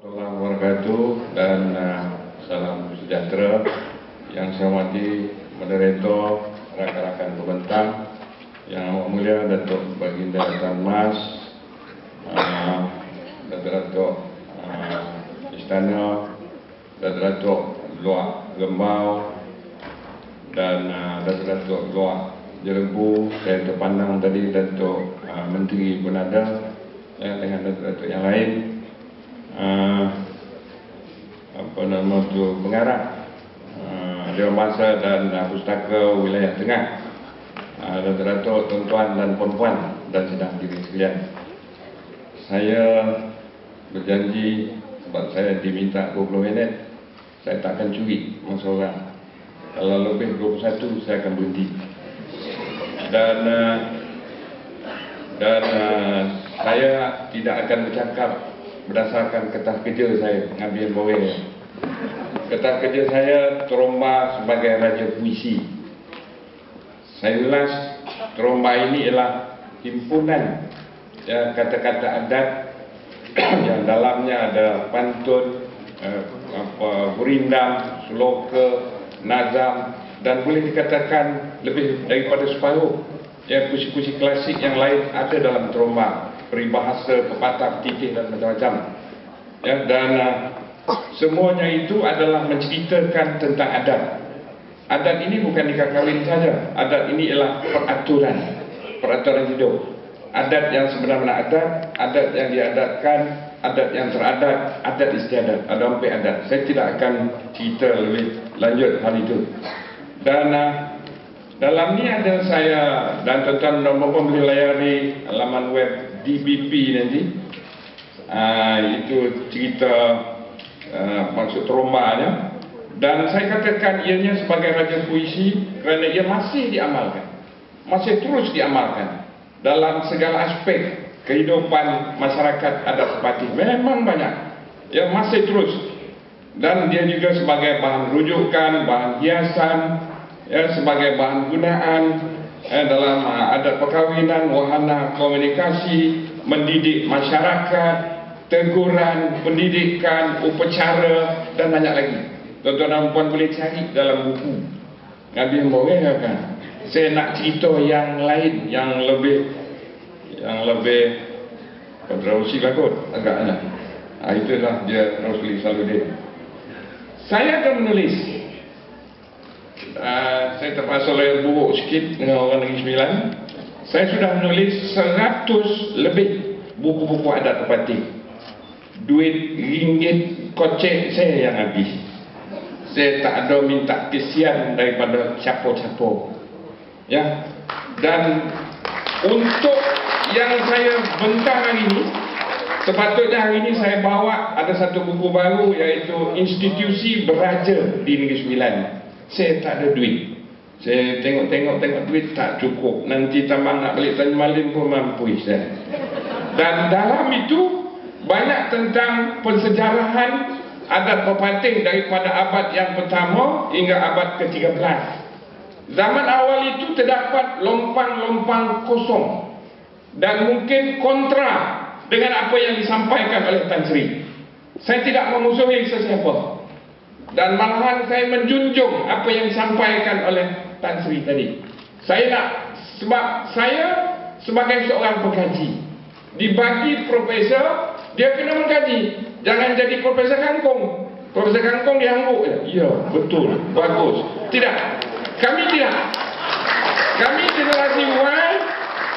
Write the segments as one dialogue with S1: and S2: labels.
S1: Warahmatullahi wabarakatuh dan salam sejahtera. Yang saya hormati moderator, rakan-rakan pembentang, yang amat mulia Datuk Baginda Tan Mas, Datuk Istana, Datuk Luak Gembau dan Datuk Luak Jelembu. Saya terpandang tadi Datuk Menteri pun ada, dengan Datuk yang lain. Pengarah Dewan Bahasa dan Pustaka Wilayah Tengah, Datuk tuan-tuan dan puan-puan dan sidang hadirin sekalian. Saya berjanji, sebab saya diminta 20 minit, saya tak akan curi masa orang. Kalau lebih 21 saya akan berhenti. Dan saya tidak akan bercakap berdasarkan kertas kerja saya mengambil boreng. Kertas kerja saya teromba sebagai raja puisi. Saya ulas teromba ini ialah himpunan kata-kata adat yang dalamnya ada pantun, gurindam, sloka, nazam, dan boleh dikatakan lebih daripada separuh puisi-puisi klasik yang lain ada dalam teromba. Peribahasa, pepatah, titih dan macam-macam. Dan semuanya itu adalah menceritakan tentang adat. Adat ini bukan nikah kahwin saja. Adat ini ialah peraturan hidup. Adat yang sebenar-benar adat yang diadatkan, adat yang teradat, adat istiadat. Ada 4 adat. Saya tidak akan cerita lebih lanjut hal itu. Dan dalam ni ada saya dan tuan-tuan boleh layari laman web DBP nanti. Itu cerita maksud terombanya. Dan saya katakan ianya sebagai raja puisi kerana ia masih diamalkan, masih terus diamalkan dalam segala aspek kehidupan masyarakat adat Sepati. Memang banyak, masih terus. Dan dia juga sebagai bahan rujukan, bahan hiasan, sebagai bahan gunaan dalam adat perkahwinan, wahana komunikasi, mendidik masyarakat, teguran, pendidikan, upacara dan banyak lagi. Tuan-tuan dan puan boleh cari dalam buku. Ngambil boreng kan. Saya nak cerita yang lain, yang lebih kontroversi lah kot agaknya. Itulah dia Rosli Saludin. Saya akan menulis. Saya terpaksa layar buruk sikit dengan orang Negeri Sembilan. Saya sudah menulis 100 lebih buku-buku adat Sepati. Duit ringgit kocek saya yang habis. Saya tak ada minta kesian daripada siapa-siapa. Dan untuk yang saya bentang hari ini, sepatutnya hari ini saya bawa ada satu buku baru, iaitu Institusi Beraja di Negeri Sembilan. Saya tak ada duit. Saya tengok duit tak cukup. Nanti tambah nak balik Tanjung Malin pun mampu saya. Dan dalam itu banyak tentang pensejarahan adat pepating daripada abad yang pertama hingga abad ke-13. Zaman awal itu terdapat lompang-lompang kosong dan mungkin kontra dengan apa yang disampaikan oleh Tan Sri. Saya tidak memusuhi sesiapa. Dan malahan saya menjunjung apa yang disampaikan oleh Tan Sri tadi. Saya nak, sebab saya sebagai seorang pengkaji, dibagi profesor, dia kena mengkaji. Jangan jadi profesor kangkung. Profesor kangkung diangguk. Ya, betul, bagus. Tidak, kami tidak. Kami generasi Y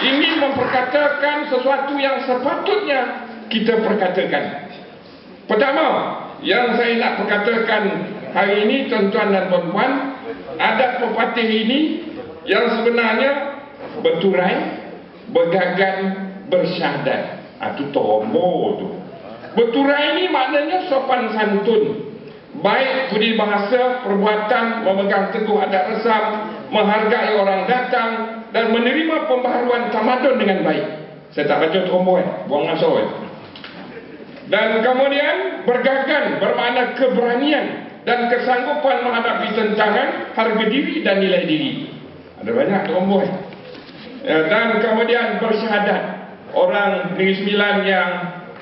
S1: ingin memperkatakan sesuatu yang sepatutnya kita perkatakan. Pertama, yang saya nak perkatakan hari ini, tuan-tuan dan puan-puan, adat pepatih ini yang sebenarnya berturai, bergagan, bersyahadat. Itu tombo tu. Berturai ini maknanya sopan santun, baik budi bahasa, perbuatan, memegang teguh adat resam, menghargai orang datang dan menerima pembaharuan tamadun dengan baik. Saya tak baca tombo buang masuk Dan kemudian bergagan bermakna keberanian dan kesanggupan menghadapi tentangan, harga diri dan nilai diri. Ada banyak tombo Dan kemudian bersyahadat, orang Negeri Sembilan yang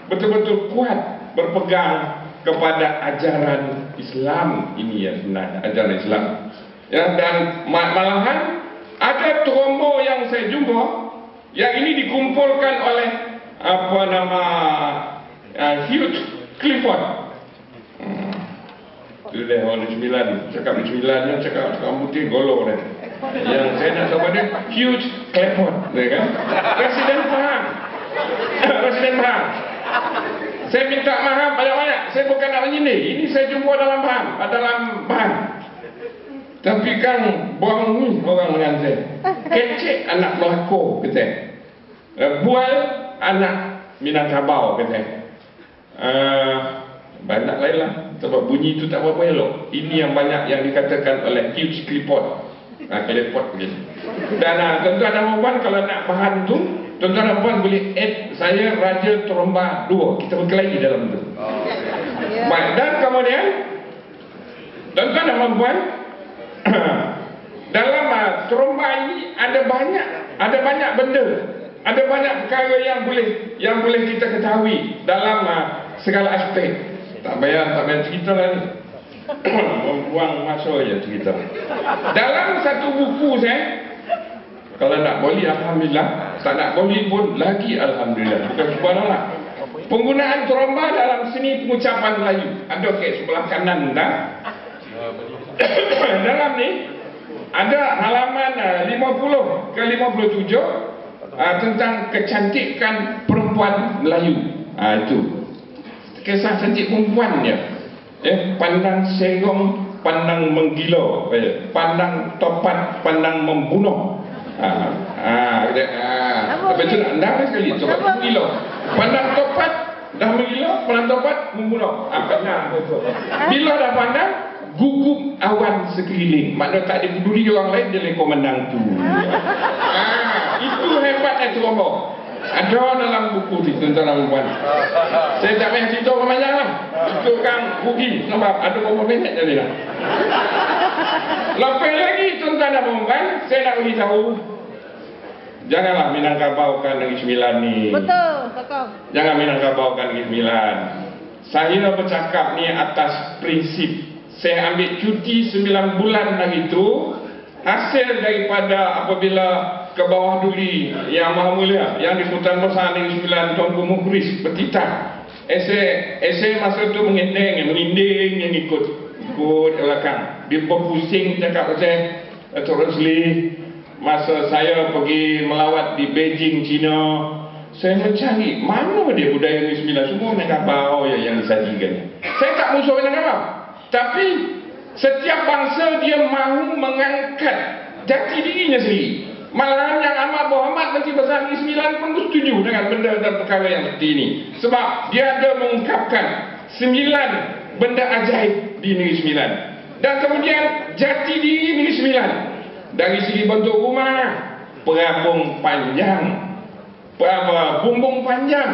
S1: betul-betul kuat berpegang kepada ajaran Islam ini yang sebenarnya, ajaran Islam. Ya, dan malahan ada trombo yang saya jumpa yang ini dikumpulkan oleh apa nama Hugh Clifford. Itu dia orang Sembilan, cakap Sembilan, cakap putih golong dia. Yang saya nak tahu dia Hugh Clifford, kan? Presiden Perang. Presiden Perang. Saya minta maaf banyak-banyak. Saya bukan nak menyindir. Ini saya jumpa dalam bahan. Tapi kan buang ni orang dengan saya. Kecik anak Melaka kata. Bual anak Minangkabau kata. Banyak lain lah. Sebab bunyi itu tak berapa elok. Ini yang banyak yang dikatakan oleh Hugh Clifford. Clifford begini. Dan tuan-tuan dan puan kalau nak bahan tu, tuan-tuan dan puan boleh add saya Raja Tromba 2. Kita berkelahi dalam tu. Baik, dan kemudian tuan-tuan dan puan dalam tromba ini ada banyak benda, ada banyak perkara yang boleh kita ketahui dalam segala aspek. Tak payah cerita lah ni. Membuang masa je cerita. Dalam satu buku saya, kalau nak boleh alhamdulillah, tak nak boleh pun lagi alhamdulillah. Bukan subhanallah. Penggunaan tromba dalam seni pengucapan Melayu. Ada kat sebelah kanan dah. Dalam ni ada halaman 50 ke 57 tentang kecantikan perempuan Melayu. Itu kisah cantik perempuan dia. Pandang serong, pandang menggila, pandang topat, pandang membunuh. Tapi tu nak dah sekali topat menggila. Pandang topat dah menggila, pandang topat membunuh. Pandang betul. Bila dah pandang, gugup awan sekeliling. Maknanya tak ada peduli orang lain, dia lekor menang tu. Itu hebatnya tromba. Ada dalam buku ni tuan-tuan dan puan. Saya tak payah cerita panjang lah. Itu kan rugi sebab ada beberapa minit jadi lah. Lepas lagi tuan-tuan dan puan, saya nak beritahu, janganlah Minangkabaukan Negeri Sembilan ni. Betul, tokoh. Jangan Minangkabaukan Negeri Sembilan. Saya bercakap ni atas prinsip. Saya ambil cuti 9 bulan hari itu, hasil daripada apabila ke bawah duli yang maha mulia yang di Sultan Besar Negeri Sembilan Tuanku Mukhris bertitah esei masa tu mengendeng yang ikut belakang dia berpusing cakap saya Datuk Rosli masa saya pergi melawat di Beijing China saya mencari mana dia budaya Negeri Sembilan semua Minangkabau yang disajikan. Saya tak musuh Minangkabau, tapi setiap bangsa dia mahu mengangkat jati dirinya sendiri. Malahan yang amat berhormat Menteri Besar Negeri Sembilan pun setuju dengan benda dan perkara yang seperti ini. Sebab dia ada mengungkapkan 9 benda ajaib di Negeri Sembilan. Dan kemudian jati diri Negeri Sembilan. Dari segi bentuk rumah, perabung panjang, bumbung panjang.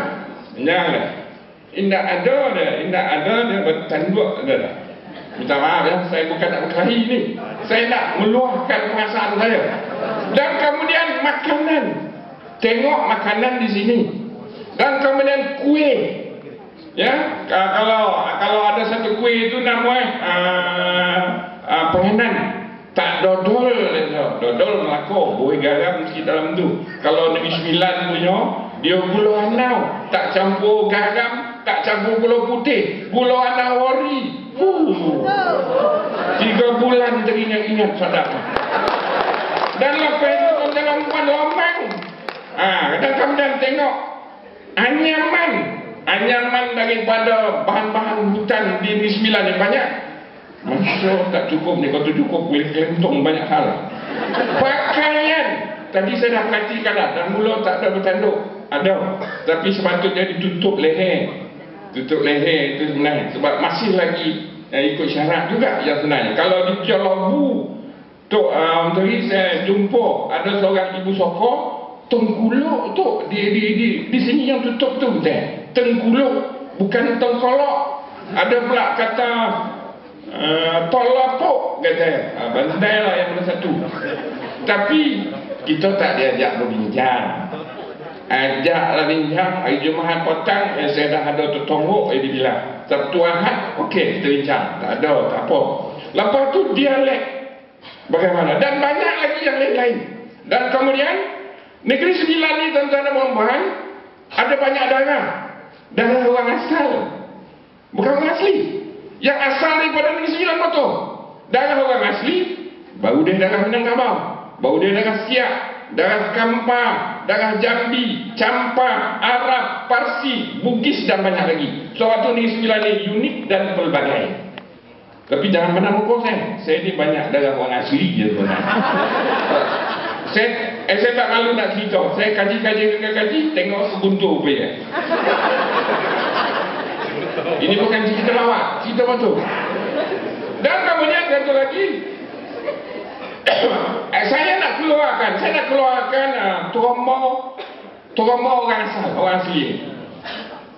S1: Jangan. Indah ada dia bertanduk ada. Minta maaf ya, saya bukan nak berkelahi ni. Saya nak meluahkan perasaan saya. Dan kemudian makanan. Tengok makanan di sini. Dan kemudian kuih. Ya, kalau ada satu kuih itu namanya pengenan. Tak dodol, dodol Melaka, buih garam mesti dalam tu. Kalau Negeri Sembilan punya, dia gula anau, tak campur garam, tak campur gula putih, gula anau ori. 3 bulan teringat-ingat sadap. Dan lepas itu dalam bukan lomang. Dan kemudian tengok anyaman daripada bahan-bahan hutan di Negeri Sembilan yang banyak. Masya tak cukup ni. Kalau cukup boleh kelentong banyak hal. Pakaian tadi saya dah perhatikan dah. Dan mula tak ada bertanduk. Ada. Tapi sepatutnya ditutup leher. Tutup leher itu sebenarnya. Sebab masih lagi ikut syarat juga yang sebenarnya. Kalau di Jalabu Tok Menteri saya jumpa ada seorang ibu sokong tengkuluk tu di sini yang tutup tu betul. Tengkuluk bukan tengkolok. Ada pula kata tolapuk kata. Bandai lah yang mana satu. Tapi kita tak diajak berbincang. ajak bincang hari Jumaat petang, saya dah ada tetongok, dia bilang Sabtu Ahad, okey kita bincang, tak ada, tak apa. Lepas tu dialek bagaimana, dan banyak lagi yang lain-lain. Dan kemudian Negeri Sembilan ni tuan-tuan dan puan-puan, ada banyak darah orang asal, bukan orang asli. Yang asal daripada Negeri Sembilan betul. Darah orang asli, baru dia darah Minangkabau, baru dia darah Siak, darah Kampar, darah Jambi, Campa, Arab, Parsi, Bugis dan banyak lagi. Suatu Negeri Sembilan ni unik dan pelbagai. Tapi jangan pernah mukul saya ni banyak darah orang asli je tuan. Saya tak malu nak cerita. Saya kaji, tengok seguntur punya. Ini bukan cerita lawak, cerita betul. Dan kemudian satu lagi, saya nak keluarkan troma orang asal, orang asli.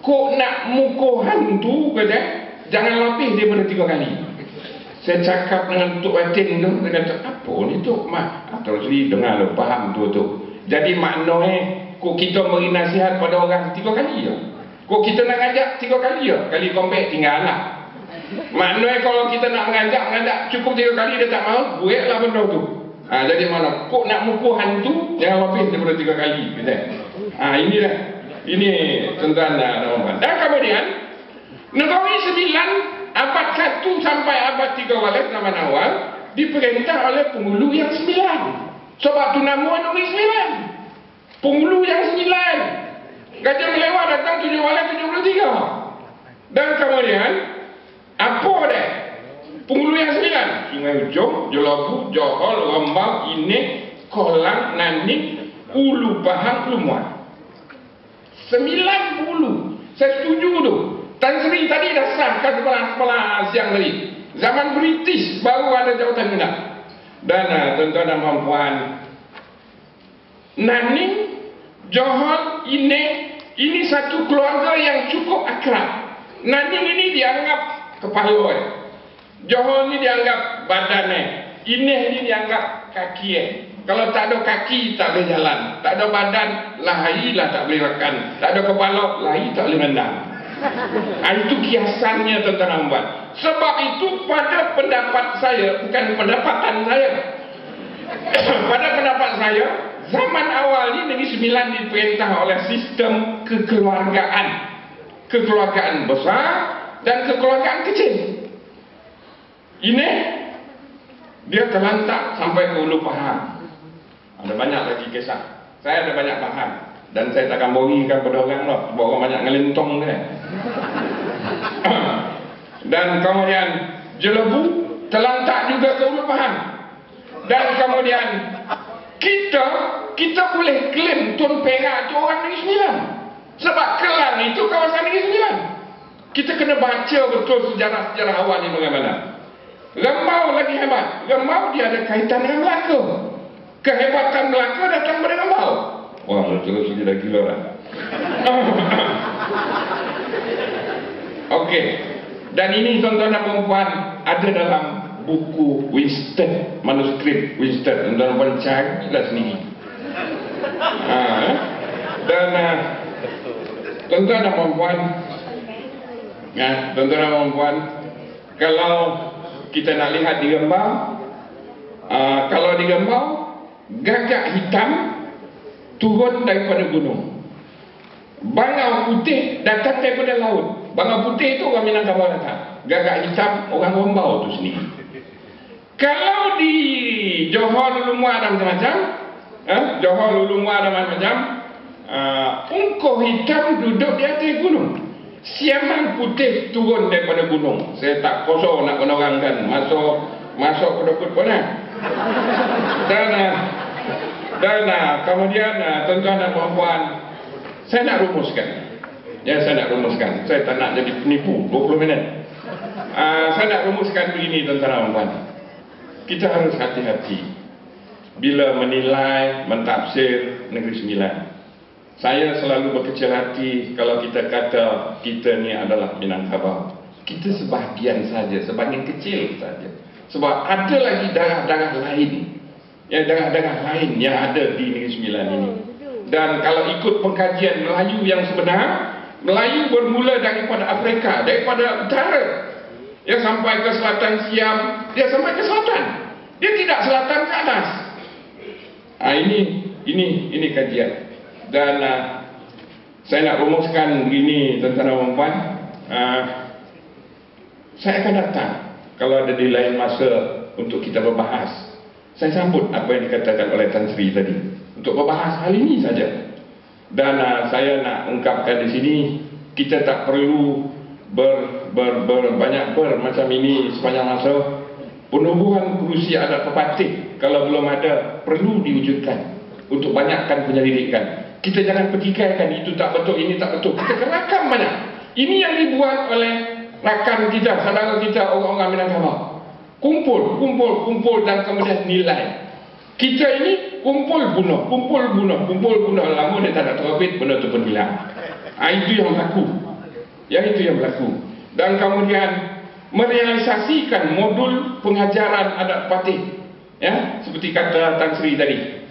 S1: Kok nak mukul hantu kata, jangan lebih daripada 3 kali. Saya cakap dengan Tok Atin tu, dia kata, apa ni Tok Mak? Terus dia dengar lo, faham tu. Jadi maknanya, kok kita beri nasihat pada orang 3 kali ya? Kok kita nak ngajak 3 kali ya? Kali kompek tinggal lah. Maknanya kalau kita nak mengajak cukup 3 kali dia tak mahu, buat lah benda tu. Jadi mana? Kok nak mukul hantu, jangan lebih daripada 3 kali. Kata. Inilah. Ini tuan-tuan dan puan-puan. Dan kemudian, Negeri Sembilan abad 1 sampai abad 13 zaman awal diperintah oleh penghulu yang 9. Sebab tu nama Negeri Sembilan. Penghulu yang 9. Gajah Melewah datang 773. Dan kemudian apa dia? Penghulu yang 9. Sungai Ujong, Jelabu, Johor, Rembau, Inek, Kolang, Naning, Ulu Bahang, Lumuan. 9 penghulu. Saya setuju tu. Tan Sri tadi dah sahkan sebelah siang tadi. Zaman British baru ada jawatan undang. Dan tuan-tuan dan puan-puan, Naning, Johor, Inek, ini satu keluarga yang cukup akrab. Naning ini dianggap kepala, Johor ini dianggap badan, Inek ini dianggap kaki. Kalau tak ada kaki tak boleh jalan, tak ada badan lahi lah tak boleh makan, tak ada kepala lahi tak boleh mendang. Itu kiasannya tuan-tuan dan puan. Sebab itu pada pendapat saya, bukan pendapatan saya, pada pendapat saya, zaman awal ini Negeri Sembilan diperintah oleh sistem kekeluargaan. Kekeluargaan besar dan kekeluargaan kecil. Ini dia terlantak sampai ke Ulu Pahang. Ada banyak lagi kisah. Saya ada banyak paham. Dan saya takkan bohongkan pada orang lah. Sebab orang banyak ngelintong dia. Dan kemudian Jelebu terlantak juga ke Ulu Pahang. Dan kemudian kita boleh klaim Tun Perak itu orang Negeri Sembilan. Sebab Kelang itu kawasan Negeri Sembilan. Kita kena baca betul sejarah-sejarah awal ni bagaimana. Rembau lagi hebat. Rembau dia ada kaitan dengan Melaka. Kehebatan Melaka datang dari Rembau. Wah, terus dia dah gila lah. Okey. Dan ini tuan-tuan dan puan ada dalam buku Winston, manuskrip Winston. Tuan-tuan dan puan carilah sendiri. Dan tuan-tuan dan puan, tuan-tuan dan puan, kalau kita nak lihat di Rembau, kalau di Rembau, gagak hitam turun daripada gunung. Bangau putih datang daripada laut. Bangau putih itu orang Minangkabau datang. Gagak hitam orang Rembau tu sendiri. Kalau di Johor Lulumua ada macam-macam, Johor Lulumua ada macam-macam, ungkoh hitam duduk di atas gunung. Siamang putih turun daripada gunung. Saya tak kosong nak menerangkan. Masuk ke dokut pun Dan kemudian tuan-tuan dan puan-puan, saya nak rumuskan. Saya tak nak jadi penipu 20 minit. Saya nak rumuskan begini tuan-tuan dan puan. Kita harus hati-hati bila menilai, mentafsir Negeri Sembilan. Saya selalu berkecil hati kalau kita kata kita ni adalah Minangkabau. Kita sebahagian saja, sebahagian kecil saja. Sebab ada lagi darah-darah lain, darah-darah lain yang ada di Negeri Sembilan ini. Dan kalau ikut pengkajian Melayu yang sebenar, Melayu bermula daripada Afrika, daripada utara, dia sampai ke selatan Siam, dia sampai ke selatan, dia tidak selatan ke atas. Ini kajian. Dan saya nak rumuskan begini, tuan-tuan dan puan, saya akan datang kalau ada di lain masa untuk kita berbahas. Saya sambut apa yang dikatakan oleh Tan Sri tadi untuk berbahas hal ini saja. Dan saya nak ungkapkan di sini, kita tak perlu banyak macam ini sepanjang masa. Penubuhan kerusi adat pepatih kalau belum ada, perlu diwujudkan untuk banyakkan penyelidikan. Kita jangan petikaikan itu tak betul, ini tak betul. Kita kerakam banyak. Ini yang dibuat oleh rakan kita, saudara kita, orang-orang Minangkabau. Kumpul dan kemudian nilai. Kita ini kumpul bunuh. Lama dia tak nak terbit, benda tu pun hilang. Itu yang berlaku. Itu yang berlaku. Dan kemudian merealisasikan modul pengajaran adat patih. Ya, seperti kata Tan Sri tadi.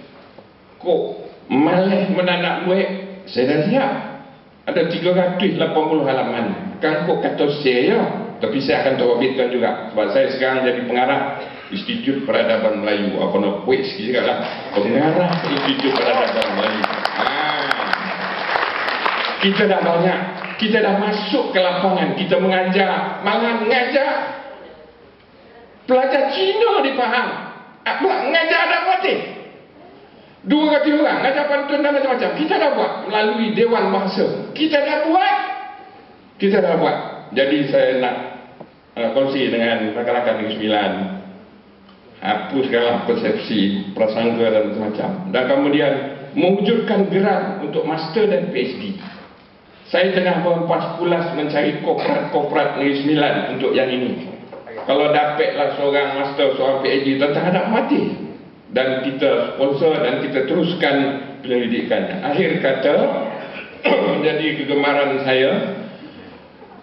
S1: Kok malah menanak duit, saya dah siap. Ada 380 halaman. Kan kok kata saya, tapi saya akan terbitkan juga. Sebab saya sekarang jadi pengarah Institut Peradaban Melayu. Apa nak puik sikit lah. Pengarah Institut Peradaban Melayu. Kita dah banyak. Kita dah masuk ke lapangan. Kita mengajar. Malah mengajar pelajar Cina dipaham. Mengajar adat patih. 200 orang. Mengajar pantun dan macam-macam. Kita dah buat melalui Dewan Bahasa. Kita dah buat. Jadi saya nak kongsi dengan rakan-rakan Negeri Sembilan, hapuskanlah persepsi, prasangka dan macam-macam, dan kemudian mewujudkan geran untuk master dan PhD. Saya tengah berpulas mencari korporat Negeri Sembilan untuk yang ini. Kalau dapatlah seorang master, seorang PhD tentang adat patih, dan kita sponsor dan kita teruskan penyelidikannya. Akhir kata, menjadi kegemaran saya.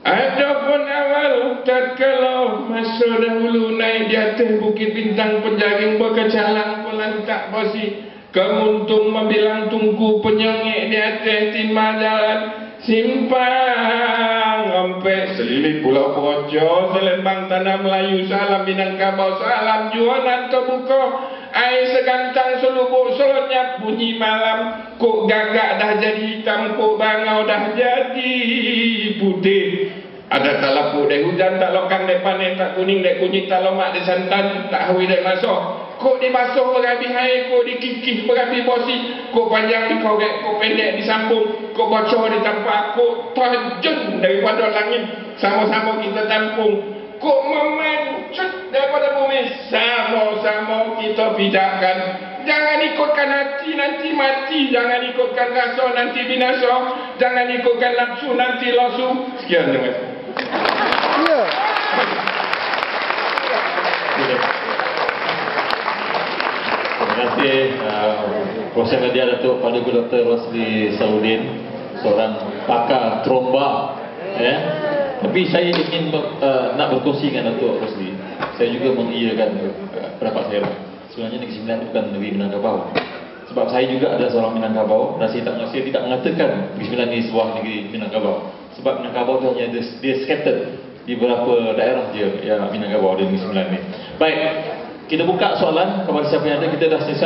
S1: Adapun awal tatkala masa dahulu naik di atas bukit bintang penjaring berkecalang pelantak basi, kemuntung membilang tungku penyengik di atas timah jalan simpang sampai selilit pulau Projo, selembang tanah Melayu, salam Minangkabau, salam jualan terbuka, air segantang selubuk selonyap bunyi malam, kok gagak dah jadi hitam, kok bangau dah jadi putih. Ada tak lapuk dek hujan, tak lokang dek panen, tak kuning dek kunyit, tak lomak dek santan, tak hawi dek masuk. Kok dibasuh berapi air, kok dikikih berapi bosi, kok panjang dikorek, kok pendek disambung, kok bocor ditampak, kok terjun daripada langit, sama-sama kita tampung, kok memancut daripada bumi, sama-sama kita bidakkan. Jangan ikutkan hati nanti mati, jangan ikutkan rasa nanti binasa, jangan ikutkan nafsu nanti losu. Sekian, terima kasih.
S2: Terima kasih Prof. Media Datuk Paduka Dr. Rosli Saudin, seorang pakar tromba. Tapi saya ingin nak berkongsi dengan Datuk Rosli. Saya juga mengiyakan pendapat saya. Sebenarnya Negeri Sembilan bukan negeri Minangkabau. Sebab saya juga adalah seorang Minangkabau, dan saya tidak mengatakan Negeri Sembilan ini sebuah negeri Minangkabau. Sebab Minangkabau itu hanya dia scattered di beberapa daerah je ya Minangkabau dan Negeri Sembilan ini. Baik, kita buka soalan kepada siapa yang ada. Kita dah selesai.